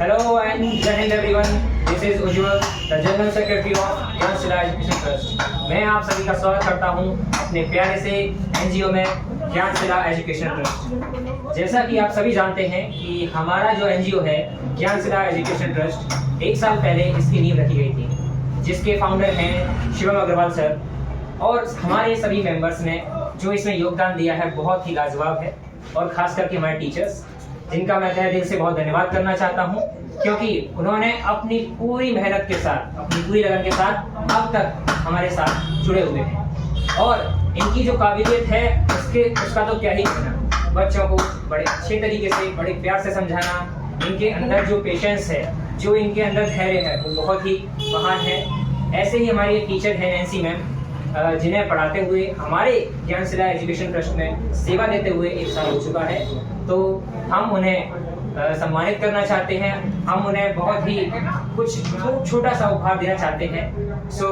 Hello and Jai Hind everyone. This is Ujjwal, the General Secretary of Gyanshila education trust. मैं आप सभी का स्वागत करता हूं अपने प्यारे से एनजीओ में ज्ञानशिला एजुकेशन ट्रस्ट। जैसा कि आप सभी जानते हैं कि हमारा जो एनजीओ है ज्ञानशिला एजुकेशन ट्रस्ट 1 साल पहले इसकी नींव रखी गई थी, जिसके फाउंडर हैं शिवम अग्रवाल सर, और हमारे सभी मेंबर्स ने जो इसमें योगदान दिया है बहुत ही लाजवाब है। और खास करके हमारे टीचर्स, जिनका मैं तहे दिल से बहुत धन्यवाद करना चाहता हूं, क्योंकि उन्होंने अपनी पूरी मेहनत के साथ, अपनी पूरी लगन के साथ अब तक हमारे साथ जुड़े हुए हैं। और इनकी जो काबिलियत है उसका तो क्या ही कहना। बच्चों को बड़े अच्छे तरीके से, बड़े प्यार से समझाना, इनके अंदर जो पेशेंस है, जो इनके अंदर धैर्य है, वो बहुत ही महान है। ऐसे ही हमारी एक टीचर है नैन्सी मैम, जिन्हें पढ़ाते हुए हमारे ज्ञानशिला एजुकेशन ट्रस्ट में सेवा देते हुए 1 साल हो चुका है। तो हम उन्हें सम्मानित करना चाहते हैं, हम उन्हें बहुत ही कुछ छोटा सा उपहार देना चाहते हैं। सो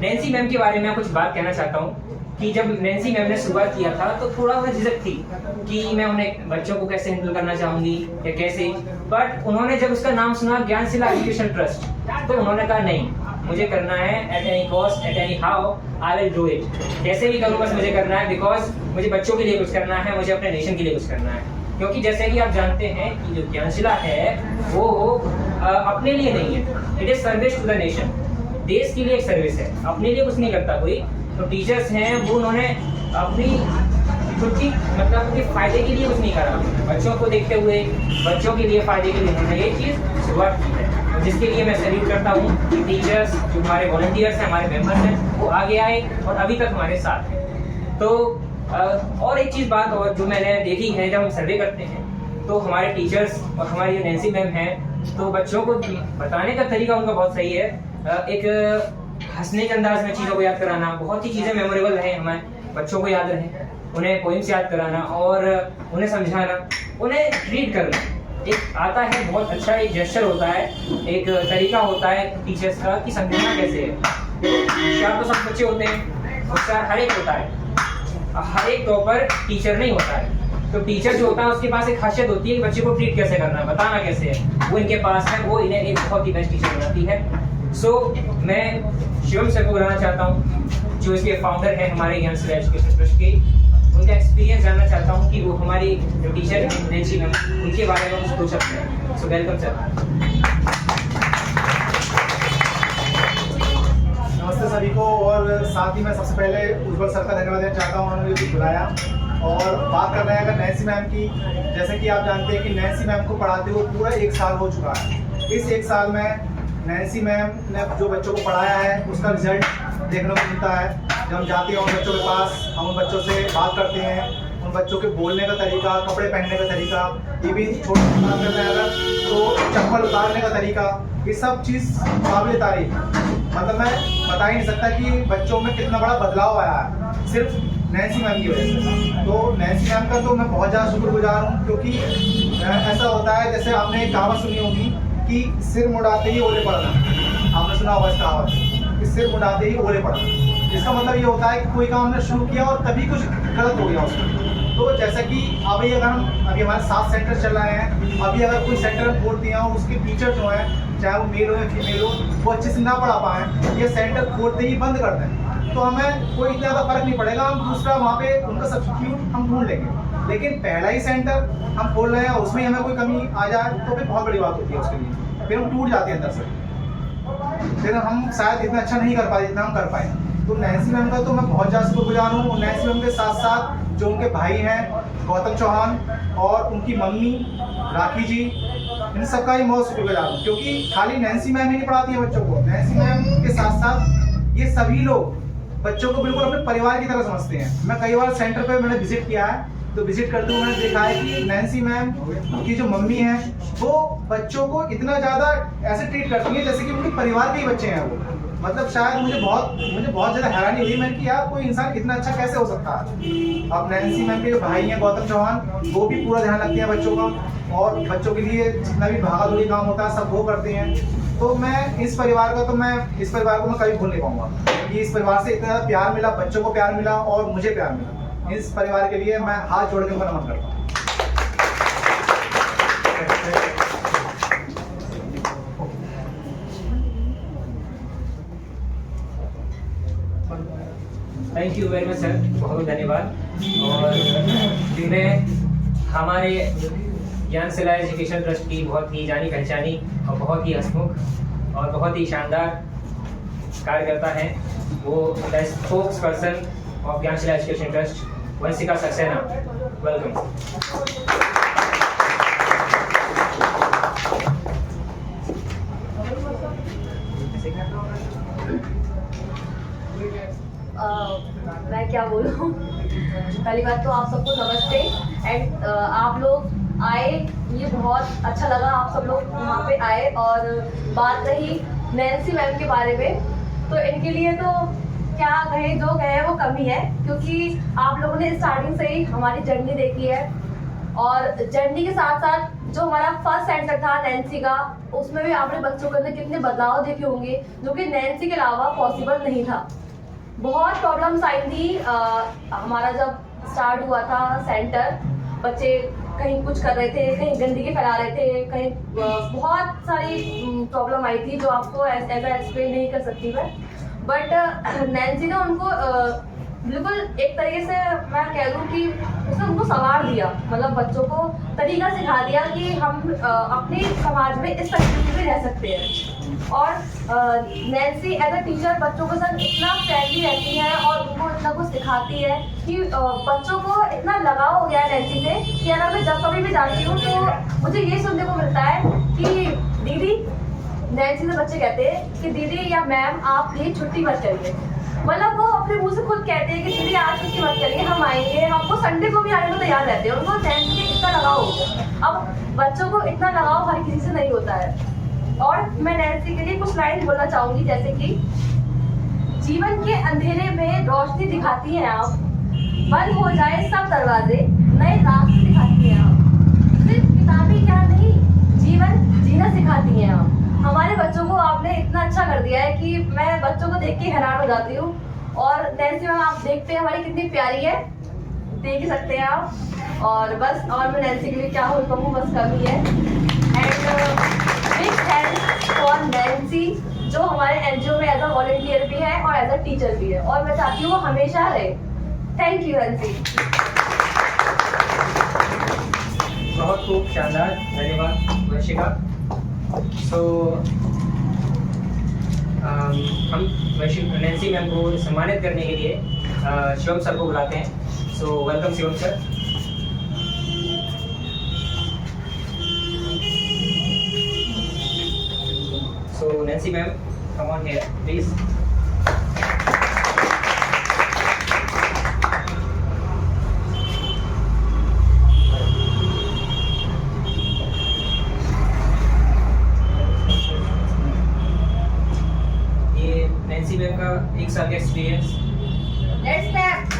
नैन्सी मैम के बारे में कुछ बात कहना चाहता हूँ कि जब नैन्सी मैम ने शुरुआत किया था तो थोड़ा सा झिझक थी कि मैं उन्हें बच्चों को कैसे हैंडल करना चाहूँगी या कैसे, बट उन्होंने जब उसका नाम सुना ज्ञानशिला एजुकेशन ट्रस्ट, तो उन्होंने कहा नहीं, मुझे करना है, at any cost, at any how, I will do it. कैसे भी करूँ, बस मुझे करना है, बिकॉज मुझे बच्चों के लिए कुछ करना है, मुझे अपने नेशन के लिए कुछ करना है। क्योंकि जैसे कि आप जानते हैं कि जो ज्ञानशिला है वो अपने लिए नहीं है, it is service to the nation. देश के लिए एक सर्विस है, अपने लिए कुछ नहीं करता कोई। तो टीचर्स हैं वो, उन्होंने अपनी खुद की मतलब अपने फायदे के लिए कुछ नहीं करा, बच्चों को देखते हुए, बच्चों के लिए फायदे के लिए उन्होंने ये चीज़ शुरुआत की है, जिसके लिए मैं सैल्यूट करता हूँ कि टीचर्स, जो हमारे वॉलंटियर्स हैं, हमारे मेंबर्स हैं, वो आगे आए और अभी तक हमारे साथ हैं। तो और एक चीज़ बात और जो मैंने देखी है, जब हम सर्वे करते हैं तो हमारे टीचर्स और हमारी जो नैन्सी मैम हैं, तो बच्चों को बताने का तरीका उनका बहुत सही है। एक हंसने के अंदाज में चीज़ों को याद कराना, बहुत ही चीज़ें मेमोरेबल रहे हमारे बच्चों को याद रहे, उन्हें पोइम्स याद कराना और उन्हें समझाना, उन्हें रीड करना, एक आता है बहुत अच्छा एक जेस्चर होता है, एक तरीका होता है टीचर्स का कि समझाना कैसे है। होशियार तो सब बच्चे होते हैं, होशियार हर एक होता है, हर एक टॉपर टीचर नहीं होता है। तो टीचर जो होता है उसके पास एक खासियत होती है कि बच्चे को ट्रीट कैसे करना है, बताना कैसे है, वो इनके पास है, वो इन्हें एक बहुत ही बेस्ट टीचर बनाती है। सो मैं शिवम सर को बुलाना चाहता हूँ, जो इसके फाउंडर हैं हमारे ज्ञानशिला एजुकेशन ट्रस्ट के। उनका एक्सपीरियंस जानना चाहता हूँ कि वो हमारी जो टीचर है नैन्सी मैम, उनके बारे में कुछ पूछ सकते हैं। So welcome sir. नमस्ते सभी को, और साथ ही मैं सबसे पहले उज्जवल सर का धन्यवाद देना चाहता हूँ, उन्होंने मुझे बुलाया। और बात करना है अगर नैन्सी मैम की, जैसे कि आप जानते हैं कि नैन्सी मैम को पढ़ाते हुए पूरा 1 साल हो चुका है। इस 1 साल में नैन्सी मैम ने जो बच्चों को पढ़ाया है उसका रिजल्ट देखने को मिलता है। जब हम जाते हैं उन बच्चों के पास, हम उन बच्चों से बात करते हैं, उन बच्चों के बोलने का तरीका, कपड़े पहनने का तरीका, ये भी छोटी बात करते हैं अगर तो चप्पल उतारने का तरीका, ये सब चीज़ काबिल तारीफ। मतलब मैं बता ही नहीं सकता कि बच्चों में कितना बड़ा बदलाव आया है सिर्फ नैन्सी मैम की वजह से। तो नैन्सी मैम का तो मैं बहुत ज़्यादा शुक्रगुजार हूँ, क्योंकि ऐसा होता है, जैसे आपने एक कहावत सुनी होगी कि सिर मुड़ाते ही ओले पड़ना। आपने सुना होगा इस कहावत कि सिर मुड़ाते ही ओले पड़ना। इसका मतलब ये होता है कि कोई काम हमने शुरू किया और तभी कुछ गलत हो गया उसमें। तो जैसा कि अभी अगर हम अभी हमारे 7 सेंटर चल रहे हैं, अभी अगर कोई सेंटर हम खोलते हैं और उसके टीचर जो है, चाहे वो मेल हो या फीमेल हो, वो अच्छे से ना पढ़ा पाएँ, ये सेंटर खोलते ही बंद कर दें, तो हमें कोई इतना ज़्यादा फर्क नहीं पड़ेगा, हम दूसरा वहाँ पे उनका सब्स्टिट्यूट हम ढूंढ लेंगे। लेकिन पहला ही सेंटर हम खोल रहे हैं, उसमें हमें कोई कमी आ जाए तो फिर बहुत बड़ी बात होती है उसके लिए, फिर हम टूट जाते हैं अंदर से, फिर हम शायद इतना अच्छा नहीं कर पाए जितना हम कर पाए। तो नैन्सी मैम का तो मैं बहुत ज़्यादा शुक्रगुजार हूँ। नैन्सी मैम के साथ साथ जो उनके भाई हैं गौतम चौहान और उनकी मम्मी राखी जी, इन सबका ही बहुत शुक्रगुजार हूँ, क्योंकि खाली नैन्सी मैम ही नहीं पढ़ाती है बच्चों को, नैन्सी मैम के साथ साथ ये सभी लोग बच्चों को बिल्कुल अपने परिवार की तरह समझते हैं। मैं कई बार सेंटर पे मैंने विजिट किया है, तो विजिट करते हुए मैंने देखा है कि नैन्सी मैम की जो मम्मी हैं वो बच्चों को इतना ज़्यादा ऐसे ट्रीट करती हैं जैसे कि उनके परिवार के ही बच्चे हैं वो। मतलब शायद मुझे बहुत ज़्यादा हैरानी हुई, मैंने कि यार कोई इंसान इतना अच्छा कैसे हो सकता है। अब नैन्सी मैम के जो भाई हैं गौतम चौहान, वो भी पूरा ध्यान रखते हैं बच्चों का, और बच्चों के लिए जितना भी भागा-दौड़ी काम होता है सब वो करते हैं। तो मैं इस परिवार को मैं कभी भूल नहीं पाऊंगा कि इस परिवार से इतना प्यार मिला, बच्चों को प्यार मिला और मुझे प्यार मिला। इस परिवार के लिए मैं हाथ जोड़ के नमन करता हूँ। Thank you very much sir, बहुत बहुत धन्यवाद। और जिन्हें हमारे ज्ञानशिला एजुकेशन ट्रस्ट की बहुत ही जानी पहचानी और बहुत ही हंसमुख और बहुत ही शानदार कार्यकर्ता हैं, वो the spokesperson of Gyanshila education trust Vanshika Saxena. Welcome. मैं क्या बोलूँ। पहली बात तो आप सबको नमस्ते एंड आप लोग आए, ये बहुत अच्छा लगा आप सब लोग वहाँ पे आए। और बात रही नैन्सी मैम के बारे में, तो इनके लिए तो क्या कहे, जो कहे वो कमी है, क्योंकि आप लोगों ने स्टार्टिंग से ही हमारी जर्नी देखी है। और जर्नी के साथ साथ जो हमारा फर्स्ट सेंटर था नैन्सी का, उसमें भी आपने बच्चों के अंदर कितने बदलाव देखे होंगे, जो कि नैन्सी के अलावा पॉसिबल नहीं था। बहुत प्रॉब्लम्स आई थी हमारा जब स्टार्ट हुआ था सेंटर। बच्चे कहीं कुछ कर रहे थे, कहीं गंदगी फैला रहे थे, कहीं बहुत सारी प्रॉब्लम आई थी जो आपको ऐसा एक्सप्लेन नहीं कर सकती मैं। बट नैन्सी ने उनको बिल्कुल एक तरीके से मैं कह दूँ कि उसने उनको संवार दिया, मतलब बच्चों को तरीका सिखा दिया कि हम अपने समाज में इस तरीके से रह सकते हैं। और नैन्सी एज अ टीचर बच्चों के साथ इतना फ्रेंडली रहती है और उनको इतना कुछ सिखाती है कि बच्चों को इतना लगाव हो गया है नैन्सी से कि अगर मैं जब कभी भी जाती हूँ तो मुझे ये सुनने को मिलता है कि दीदी, नैन्सी से बच्चे कहते हैं कि दीदी या मैम आप प्लीज छुट्टी मत करिए। मतलब वो अपने मुंह से खुद कहते हैं कि दीदी आज छुट्टी मत करिए, हम आएंगे, हमको संडे को भी आने को तैयार रहते हैं। उनको नैन्सी से इतना लगाव हो गया। अब बच्चों को इतना लगाव हर किसी से नहीं होता है। और मैं नैन्सी के लिए कुछ लाइन बोलना चाहूंगी, जैसे कि जीवन के अंधेरे में रोशनी दिखाती हैं आप, बंद हो जाए सब दरवाजे, नए रास्ते दिखाती हैं आप, सिर्फ किताबी ज्ञान नहीं, जीवन जीना सिखाती हैं आप। हमारे बच्चों को आपने इतना अच्छा कर दिया है कि मैं बच्चों को देख के हैरान हो जाती हूँ। और नैन्सी मैम आप देखते हैं हमारी कितनी प्यारी है, देख ही सकते हैं आप। और बस, और मैं नैन्सी के लिए क्या हो कहूँ, बस कमी है। And big thanks for Nancy, जो हमारे एनजीओ में एज अ वॉलंटियर भी है और एज अ टीचर भी है, और मैं चाहती हूँ वो हमेशा रहे। Thank you Nancy. बहुत खूब शानदार, धन्यवाद वंशिका। सो हम नैन्सी मैम को सम्मानित करने के लिए शिवम सर को बुलाते हैं। So welcome Shivam sir. So Nancy ma'am, come on here, please. ये नैन्सी मैम का 1 साल का एक्सपीरियंस। Let's clap.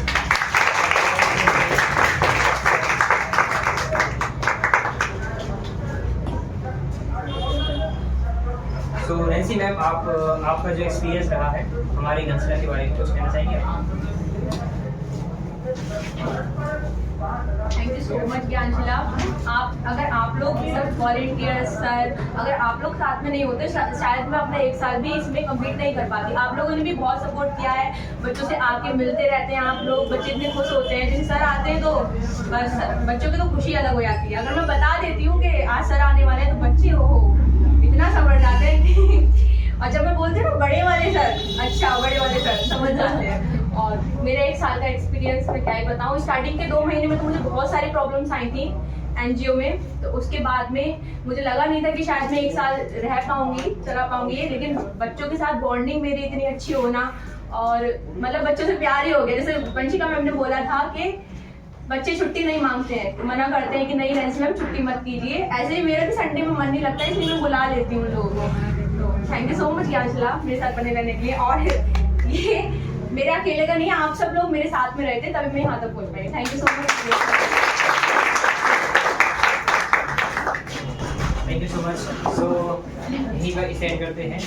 तो नैन्सी मैम, आपका जो एक्सपीरियंस रहा है हमारी ज्ञानशिला के बारे में कुछ कहना चाहेंगे आप? Thank you so much Gyanshila. अगर आप लोग सब वॉलंटियर्स सर, अगर आप लोग साथ में नहीं होते शायद मैं अपना 1 साल भी इसमें कंप्लीट नहीं कर पाती। आप लोगों ने भी बहुत सपोर्ट किया है, बच्चों से आके मिलते रहते हैं आप लोग, बच्चे इतने खुश होते हैं। जिन सर आते हैं तो बस बच्चों की तो खुशी अलग हो जाती है। अगर मैं बता देती हूँ कि आज सर आने वाले हैं तो बच्चे हो इतना समझ जाते हैं। और जब मैं बोलती हूँ ना बड़े वाले सर, अच्छा बड़े वाले सर समझ जाते हैं। और मेरा 1 साल का एक्सपीरियंस मैं क्या ही बताऊँ। स्टार्टिंग के 2 महीने में तो मुझे बहुत सारी प्रॉब्लम्स आई थी एनजीओ में, तो उसके बाद में मुझे लगा नहीं था कि शायद मैं 1 साल रह पाऊंगी, चला पाऊंगी। लेकिन बच्चों के साथ बॉन्डिंग मेरी इतनी अच्छी होना और मतलब बच्चों से प्यार ही हो गया। जैसे वंशिका मैम ने बोला था कि बच्चे छुट्टी नहीं मांगते हैं, तो मना करते हैं कि नहीं नैन्सी मैम छुट्टी मत कीजिए। ऐसे ही मेरा भी संडे में मन नहीं लगता है, इसलिए मैं बुला लेती हूँ लोगों को। तो थैंक यू सो मच ज्ञानशिला मेरे साथ बने रहने के लिए। और ये मेरे अकेले का नहीं है, आप सब लोग मेरे साथ में रहते तभी मैं यहाँ तक पहुँच पाई। Thank you so much. Thank you so much. So यहीं पर इसे एंड करते हैं।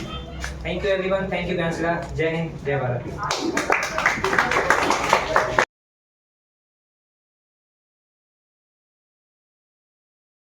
Thank you everyone, thank you Gyanshila. जय हिंद, जय भारत।